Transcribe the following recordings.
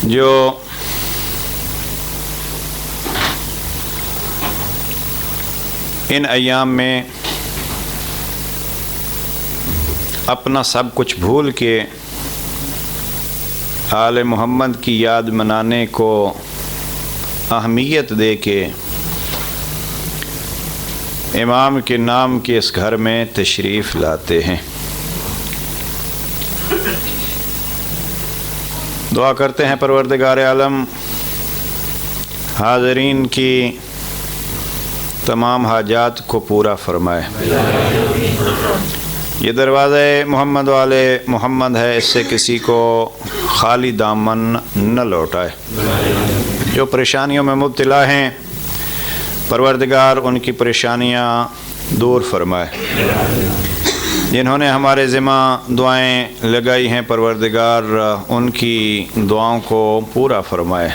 جو ان ایام میں اپنا سب کچھ بھول کے آل محمد کی یاد منانے کو اہمیت دے کے امام کے نام کے اس گھر میں تشریف لاتے ہیں، دعا کرتے ہیں پروردگار عالم حاضرین کی تمام حاجات کو پورا فرمائے۔ یہ دروازہ محمد والے محمد ہے، اس سے کسی کو خالی دامن نہ لوٹائے۔ جو پریشانیوں میں مبتلا ہیں پروردگار ان کی پریشانیاں دور فرمائے۔ جنہوں نے ہمارے ذمہ دعائیں لگائی ہیں پروردگار ان کی دعاؤں کو پورا فرمائے۔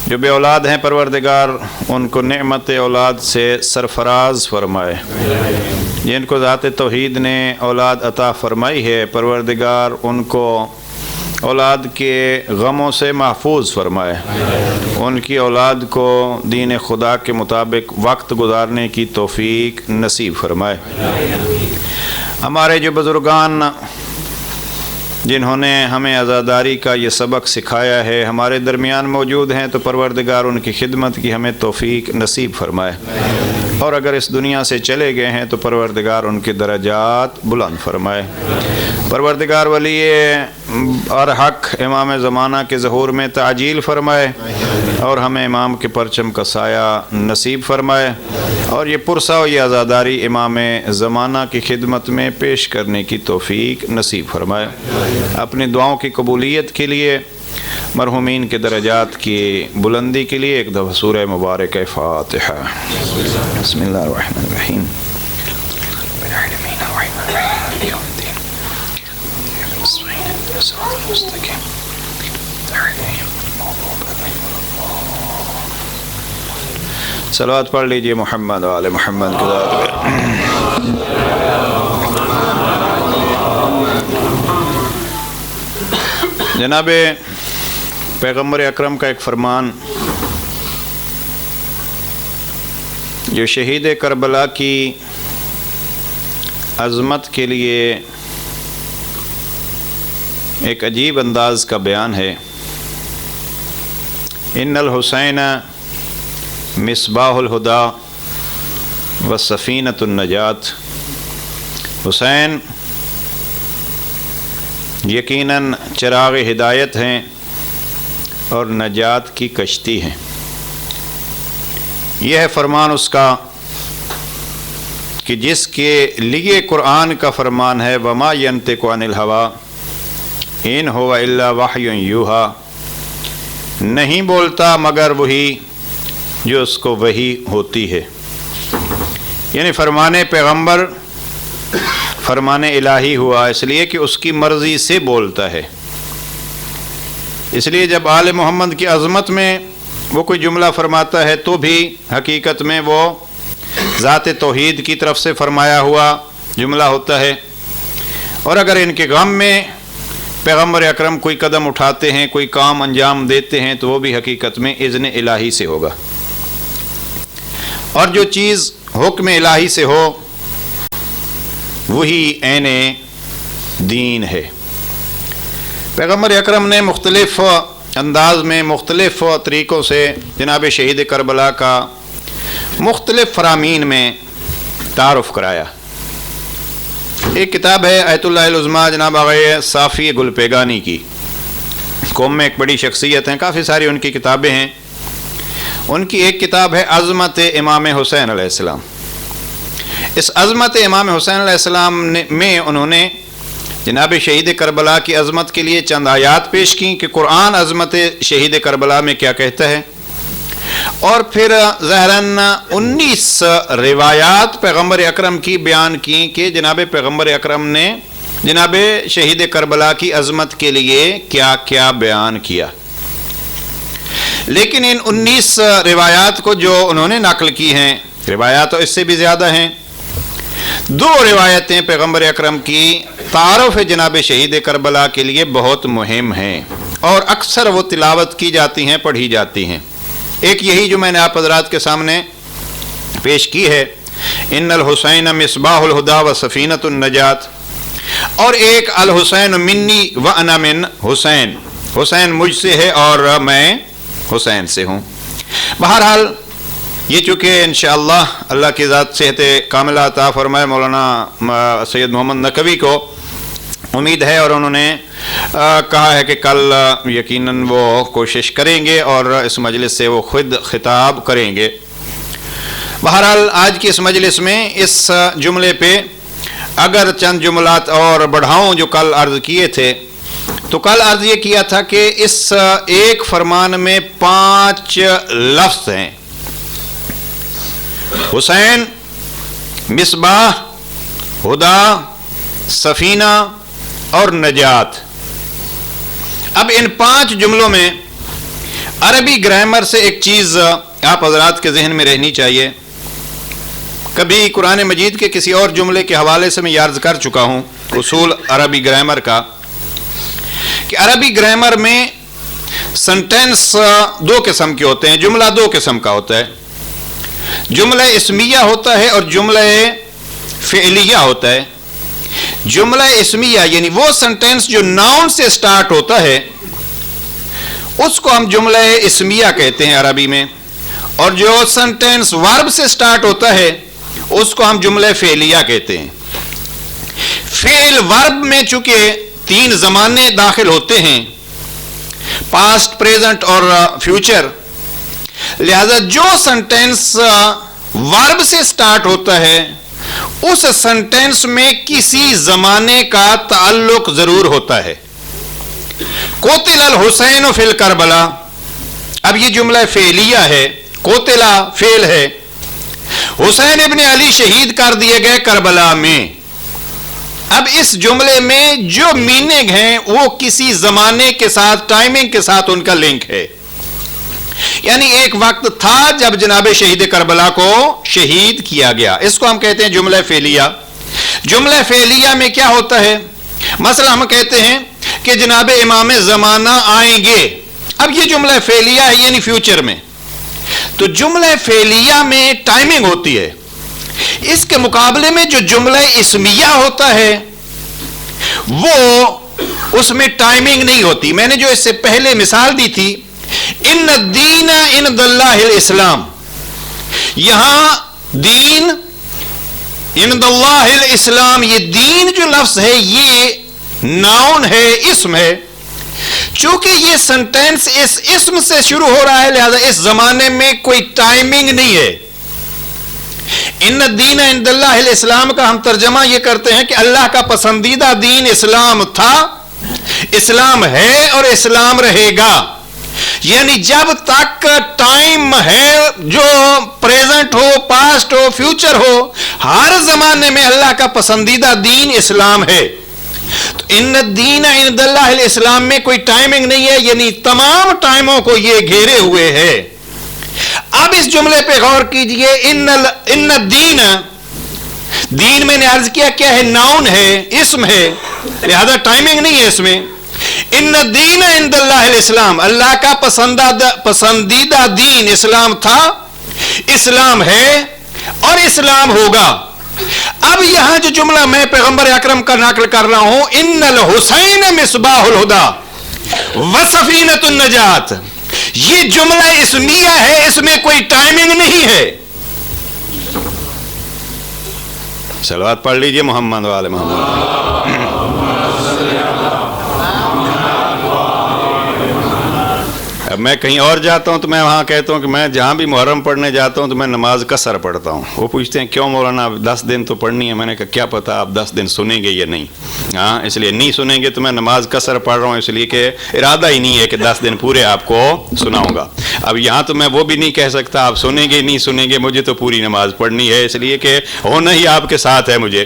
جو بے اولاد ہیں پروردگار ان کو نعمت اولاد سے سرفراز فرمائے۔ جن کو ذات توحید نے اولاد عطا فرمائی ہے پروردگار ان کو اولاد کے غموں سے محفوظ فرمائے۔ ان کی اولاد کو دین خدا کے مطابق وقت گزارنے کی توفیق نصیب فرمائے۔ ہمارے جو بزرگان جنہوں نے ہمیں عزاداری کا یہ سبق سکھایا ہے ہمارے درمیان موجود ہیں تو پروردگار ان کی خدمت کی ہمیں توفیق نصیب فرمائے، اور اگر اس دنیا سے چلے گئے ہیں تو پروردگار ان کے درجات بلند فرمائے۔ پروردگار ولی اور حق امام زمانہ کے ظہور میں تعجیل فرمائے، اور ہمیں امام کے پرچم کا سایہ نصیب فرمائے، اور یہ پرسہ و یہ عزاداری امام زمانہ کی خدمت میں پیش کرنے کی توفیق نصیب فرمائے۔ اپنی دعاؤں کی قبولیت کے لیے مرحومین کے درجات کی بلندی کے لیے ایک دفعہ سورہ مبارک فاتحہ۔ بسم اللہ الرحمن الرحیم۔ صلوات پڑھ لیجئے محمد و آل محمد کے ذات پہ۔ جناب پیغمبر اکرم کا ایک فرمان جو شہید کربلا کی عظمت کے لیے ایک عجیب انداز کا بیان ہے۔ ان الحسین مصباح الہدی و سفینۃ النجات۔ حسین یقیناً چراغ ہدایت ہیں اور نجات کی کشتی ہیں۔ یہ ہے فرمان اس کا کہ جس کے لیے قرآن کا فرمان ہے وما ینطق عن الہوی ان هو الا وحی یوحی، نہیں بولتا مگر وہی جو اس کو وحی ہوتی ہے۔ یعنی فرمان پیغمبر فرمان الہی ہوا اس لیے کہ اس کی مرضی سے بولتا ہے۔ اس لیے جب آل محمد کی عظمت میں وہ کوئی جملہ فرماتا ہے تو بھی حقیقت میں وہ ذات توحید کی طرف سے فرمایا ہوا جملہ ہوتا ہے، اور اگر ان کے غم میں پیغمبر اکرم کوئی قدم اٹھاتے ہیں کوئی کام انجام دیتے ہیں تو وہ بھی حقیقت میں اذن الہی سے ہوگا، اور جو چیز حکم الہی سے ہو وہی عین دین ہے۔ پیغمبر اکرم نے مختلف انداز میں مختلف طریقوں سے جناب شہید کربلا کا مختلف فرامین میں تعارف کرایا۔ ایک کتاب ہے آیت اللہ العظمیٰ جناب آغا صافی گل پیگانی کی، قوم میں ایک بڑی شخصیت ہیں، کافی ساری ان کی کتابیں ہیں۔ ان کی ایک کتاب ہے عظمت امام حسین علیہ السلام۔ اس عظمت امام حسین علیہ السلام میں انہوں نے جناب شہید کربلا کی عظمت کے لیے چند آیات پیش کی کہ قرآن عظمت شہید کربلا میں کیا کہتا ہے، اور پھر ظاہراً 19 روایات پیغمبر اکرم کی بیان کی کہ جناب پیغمبر اکرم نے جناب شہید کربلا کی عظمت کے لیے کیا کیا بیان کیا۔ لیکن ان 19 روایات کو جو انہوں نے نقل کی ہیں، روایات تو اس سے بھی زیادہ ہیں، 2 روایتیں پیغمبر اکرم کی تعارف جناب شہید کربلا کے لیے بہت مہم ہیں، اور اکثر وہ تلاوت کی جاتی ہیں، پڑھی جاتی ہیں۔ ایک یہی جو میں نے آپ حضرات کے سامنے پیش کی ہے، ان الحسین مصباح الہدا و سفینۃ النجات، اور ایک الحسین منی و انا من حسین، حسین مجھ سے ہے اور میں حسین سے ہوں۔ بہرحال یہ چونکہ انشاءاللہ اللہ کی ذات صحت کاملہ عطا فرمائے مولانا سید محمد نقوی کو امید ہے، اور انہوں نے کہا ہے کہ کل یقیناً وہ کوشش کریں گے اور اس مجلس سے وہ خود خطاب کریں گے۔ بہرحال آج کی اس مجلس میں اس جملے پہ اگر چند جملات اور بڑھاؤں جو کل عرض کیے تھے، تو کل عرض یہ کیا تھا کہ اس ایک فرمان میں 5 لفظ ہیں: حسین، مصباح، ہدا، سفینہ اور نجات۔ اب ان 5 جملوں میں عربی گرامر سے ایک چیز آپ حضرات کے ذہن میں رہنی چاہیے۔ کبھی قرآن مجید کے کسی اور جملے کے حوالے سے میں یہ عرض کر چکا ہوں اصول عربی گرامر کا، کہ عربی گرامر میں سنٹینس 2 قسم کے ہوتے ہیں، جملہ 2 قسم کا ہوتا ہے، جملہ اسمیہ ہوتا ہے اور جملہ فعلیہ ہوتا ہے۔ جملہ اسمیہ یعنی وہ سنٹینس جو ناؤن سے سٹارٹ ہوتا ہے اس کو ہم جملہ اسمیہ کہتے ہیں عربی میں، اور جو سنٹینس ورب سے سٹارٹ ہوتا ہے اس کو ہم جملہ فعلیہ کہتے ہیں۔ فعل ورب میں چونکہ 3 زمانے داخل ہوتے ہیں، پاسٹ، پریزنٹ اور فیوچر، لہذا جو سنٹینس ورب سے سٹارٹ ہوتا ہے اس سنٹینس میں کسی زمانے کا تعلق ضرور ہوتا ہے۔ قتل الحسین فی الکربلا، اب یہ جملہ فعلیہ ہے، قتلا فعل ہے، حسین ابن علی شہید کر دیے گئے کربلا میں۔ اب اس جملے میں جو میننگ ہیں وہ کسی زمانے کے ساتھ، ٹائمنگ کے ساتھ ان کا لنک ہے، یعنی ایک وقت تھا جب جناب شہید کربلا کو شہید کیا گیا، اس کو ہم کہتے ہیں جملہ فعلیہ۔ جملہ فعلیہ میں کیا ہوتا ہے؟ مثلا ہم کہتے ہیں کہ جناب امام زمانہ آئیں گے، اب یہ جملہ فعلیہ ہے یعنی فیوچر میں، تو جملہ فعلیہ میں ٹائمنگ ہوتی ہے۔ اس کے مقابلے میں جو جملہ اسمیہ ہوتا ہے وہ اس میں ٹائمنگ نہیں ہوتی۔ میں نے جو اس سے پہلے مثال دی تھی، ان الدین عند اللہ الاسلام، یہاں دین عند اللہ الاسلام، یہ دین جو لفظ ہے یہ ناؤن ہے، اسم ہے۔ چونکہ یہ سنٹینس اس اسم سے شروع ہو رہا ہے لہذا اس زمانے میں کوئی ٹائمنگ نہیں ہے۔ ان الدین عند اللہ الاسلام کا ہم ترجمہ یہ کرتے ہیں کہ اللہ کا پسندیدہ دین اسلام تھا، اسلام ہے اور اسلام رہے گا، یعنی جب تک ٹائم ہے، جو پریزنٹ ہو، پاسٹ ہو، فیوچر ہو، ہر زمانے میں اللہ کا پسندیدہ دین اسلام ہے۔ تو ان الدین عند اللہ الاسلام میں کوئی ٹائمنگ نہیں ہے، یعنی تمام ٹائموں کو یہ گھیرے ہوئے ہے۔ اب اس جملے پہ غور کیجئے، ان الدین، دین میں نے عرض کیا کیا ہے؟ ناؤن ہے، اسم ہے، لہذا ٹائمنگ نہیں ہے اس میں۔ ان الدین عند اللہ الاسلام، اللہ کا پسندیدہ دین اسلام تھا، اسلام ہے اور اسلام ہوگا۔ اب یہاں جو جملہ میں پیغمبر اکرم کا نقل کر رہا ہوں، ان الحسین مصباح الہدا وسفینۃ النجات، یہ جملہ اسمیہ ہے، اس میں کوئی ٹائمنگ نہیں ہے۔ صلوات پڑھ لیجئے محمد والے محمد۔ اب میں کہیں اور جاتا ہوں تو میں وہاں کہتا ہوں کہ میں جہاں بھی محرم پڑھنے جاتا ہوں تو میں نماز قصر پڑھتا ہوں۔ وہ پوچھتے ہیں کیوں مولانا، 10 دن تو پڑھنی ہے۔ میں نے کہا کیا پتا آپ 10 دن سنیں گے یا نہیں، ہاں اس لیے نہیں سنیں گے تو میں نماز قصر پڑھ رہا ہوں، اس لیے کہ ارادہ ہی نہیں ہے کہ 10 دن پورے آپ کو سناؤں گا۔ اب یہاں تو میں وہ بھی نہیں کہہ سکتا آپ سنیں گے نہیں سنیں گے، مجھے تو پوری نماز پڑھنی ہے، اس لیے کہ ہونا ہی آپ کے ساتھ ہے مجھے۔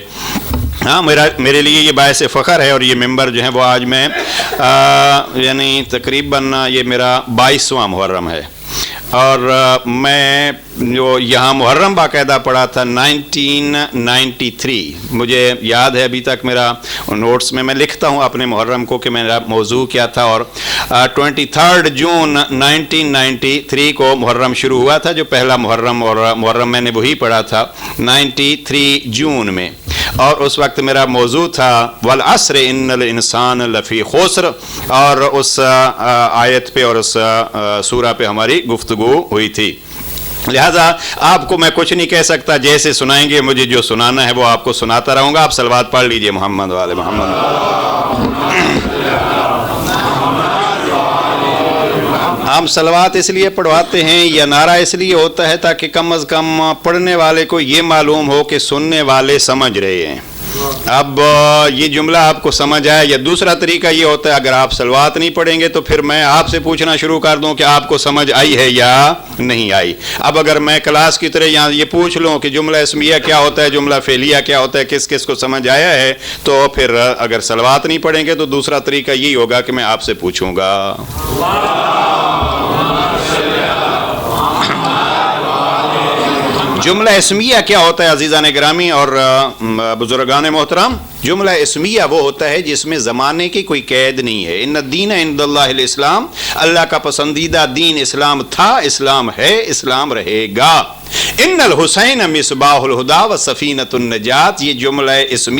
ہاں میرے لیے یہ باعث فخر ہے، اور یہ ممبر جو ہے وہ آج میں یعنی تقریباً یہ میرا 22واں محرم ہے، اور میں جو یہاں محرم باقاعدہ پڑھا تھا 1993. مجھے یاد ہے ابھی تک میرا نوٹس میں لکھتا ہوں اپنے محرم کو کہ میرا موضوع کیا تھا. اور 23 جون 1993 کو محرم شروع ہوا تھا، جو پہلا محرم، اور محرم میں نے وہی پڑھا تھا 93 جون میں. اور اس وقت میرا موضوع تھا والعصر ان الانسان لفی خسر، اور اس آیت پہ اور اس سورہ پہ ہماری گفتگو ہوئی تھی. لہذا آپ کو میں کچھ نہیں کہہ سکتا، جیسے سنائیں گے مجھے جو سنانا ہے وہ آپ کو سناتا رہوں گا. آپ صلوات پڑھ لیجئے محمد والے محمد. ہم صلوات اس لیے پڑھواتے ہیں، یا نعرہ اس لیے ہوتا ہے تاکہ کم از کم پڑھنے والے کو یہ معلوم ہو کہ سننے والے سمجھ رہے ہیں. اب یہ جملہ آپ کو سمجھ آیا. یا دوسرا طریقہ یہ ہوتا ہے اگر آپ صلوات نہیں پڑھیں گے تو پھر میں آپ سے پوچھنا شروع کر دوں کہ آپ کو سمجھ آئی ہے یا نہیں آئی. اب اگر میں کلاس کی طرح یہاں یہ پوچھ لوں کہ جملہ اسمیہ کیا ہوتا ہے، جملہ فعلیہ کیا ہوتا ہے، کس کس کو سمجھ آیا ہے، تو پھر اگر صلوات نہیں پڑھیں گے تو دوسرا طریقہ یہی ہوگا کہ میں آپ سے پوچھوں گا. جملہ اسمیہ کیا ہوتا ہے عزیزان گرامی اور بزرگان محترم؟ جملہ اسمیہ وہ ہوتا ہے جس میں زمانے کی کوئی قید نہیں ہے. ان الدین عند اللہ الاسلام، اللہ کا پسندیدہ دین اسلام تھا، اسلام ہے، اسلام رہے گا. ان الحسین مصباح الہدی و سفینۃ النجات، یہ جملہ اسمیہ